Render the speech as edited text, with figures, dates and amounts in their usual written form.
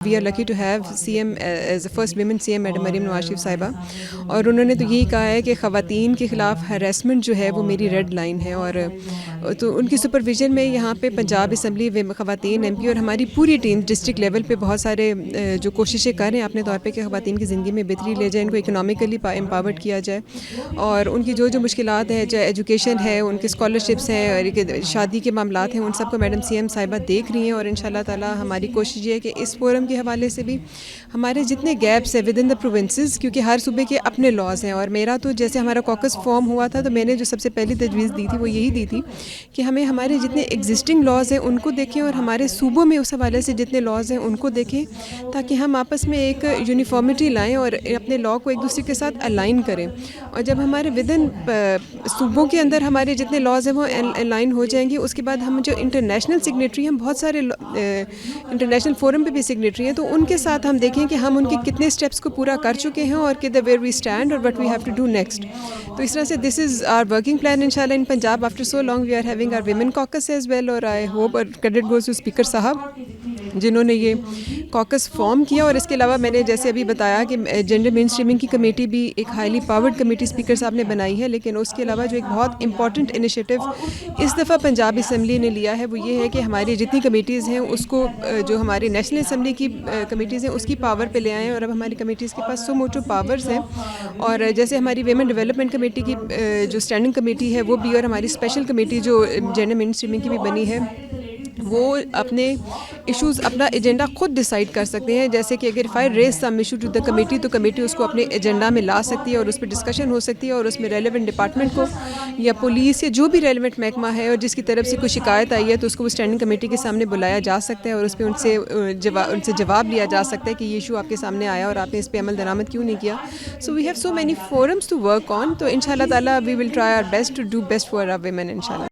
We are lucky to have C M as a first women C M madam Maryam Nawaz Sharif صاحبہ، اور انہوں نے تو یہی کہا ہے کہ خواتین کے خلاف ہراسمنٹ جو ہے وہ میری ریڈ لائن ہے، اور تو ان کی سپرویژن میں یہاں پہ پنجاب اسمبلی خواتین ایم پی اور ہماری پوری ٹیم ڈسٹرکٹ لیول پہ بہت سارے جو کوششیں کر رہے ہیں اپنے طور پہ کہ خواتین کی زندگی میں بہتری لے جائیں، ان کو اکنامکلی امپاورڈ کیا جائے، اور ان کی جو مشکلات ہیں، چاہے ایجوکیشن ہے، ان کے اسکالرشپس ہیں، اور شادی کے معاملات ہیں، ان سب کو میڈم سی ایم صاحبہ دیکھ رہی ہیں، اور ان شاء اللہ تعالیٰ ہماری کوشش یہ ہے کہ اس فورم کے حوالے سے بھی ہمارے جتنے گیپس ہیں ود ان دا پروونسز، کیونکہ ہر صوبے کے اپنے لاز ہیں، اور میرا تو جیسے ہمارا کوکس فارم ہوا تھا تو میں نے جو سب سے پہلی تجویز دی تھی وہ یہی دی تھی کہ ہمیں ہمارے جتنے ایگزسٹنگ لاز ہیں ان کو دیکھیں، اور ہمارے صوبوں میں اس حوالے سے جتنے لاز ہیں ان کو دیکھیں، تاکہ ہم آپس میں ایک یونیفارمٹی لائیں اور اپنے لا کو ایک دوسرے کے ساتھ الائن کریں، اور جب ہمارے ود ان صوبوں کے اندر ہمارے جتنے لاز ہیں وہ الائن ہو جائیں گے، اس کے بعد ہم جو انٹرنیشنل سگنیٹری ہیں، بہت سارے انٹرنیشنل فورم پہ بھی سگنیٹری ہیں، تو ان کے ساتھ ہم دیکھیں کہ ہم ان کے کتنے اسٹیپس کو پورا کر چکے ہیں، اور کہ دا ویئر وی اسٹینڈ اور what we have to do next. تو اس طرح سے this is our working plan ان شاء اللہ in Punjab. After so long we are having our women caucus as well, اور آئی ہوپ اور کریڈٹ گوز ٹو اسپیکر صاحب جنہوں نے یہ کاکس فارم کیا. اور اس کے علاوہ میں نے جیسے ابھی بتایا کہ جینڈر مین اسٹریمنگ کی کمیٹی بھی ایک ہائیلی پاورڈ کمیٹی اسپیکر صاحب نے بنائی ہے، لیکن اس کے علاوہ جو ایک بہت امپورٹنٹ انیشیٹو اس دفعہ پنجاب اسمبلی نے لیا ہے وہ یہ ہے کہ ہماری جتنی کمیٹیز ہیں اس کو جو ہماری نیشنل اسمبلی کی کمیٹیز ہیں اس کی پاور پہ لے آئیں، اور اب ہماری کمیٹیز کے پاس سو موٹو پاورز ہیں. اور جیسے ہماری ویمن ڈیولپمنٹ کمیٹی کی جو اسٹینڈنگ کمیٹی ہے وہ بھی، اور ہماری اسپیشل کمیٹی جو جینڈر مین اسٹریمنگ کی بھی بنی ہے، وہ اپنے ایشوز اپنا ایجنڈا خود ڈیسائیڈ کر سکتے ہیں. جیسے کہ اگر فائی raise some issue to the committee تو کمیٹی اس کو اپنے ایجنڈا میں لا سکتی ہے، اور اس پہ ڈسکشن ہو سکتی ہے، اور اس میں ریلیونٹ ڈپارٹمنٹ کو یا پولیس یا جو بھی ریلیونٹ محکمہ ہے اور جس کی طرف سے کوئی شکایت آئی ہے تو اس کو وہ اسٹینڈنگ کمیٹی کے سامنے بلایا جا سکتا ہے، اور اس پہ ان سے جواب لیا جا سکتا ہے کہ یہ ایشو آپ کے سامنے آیا اور آپ نے اس پہ عمل درآمد کیوں نہیں کیا. So we have so many forums to work on. تو ان شاء اللہ تعالیٰ we will try our best to do best for our women ان شاء اللہ.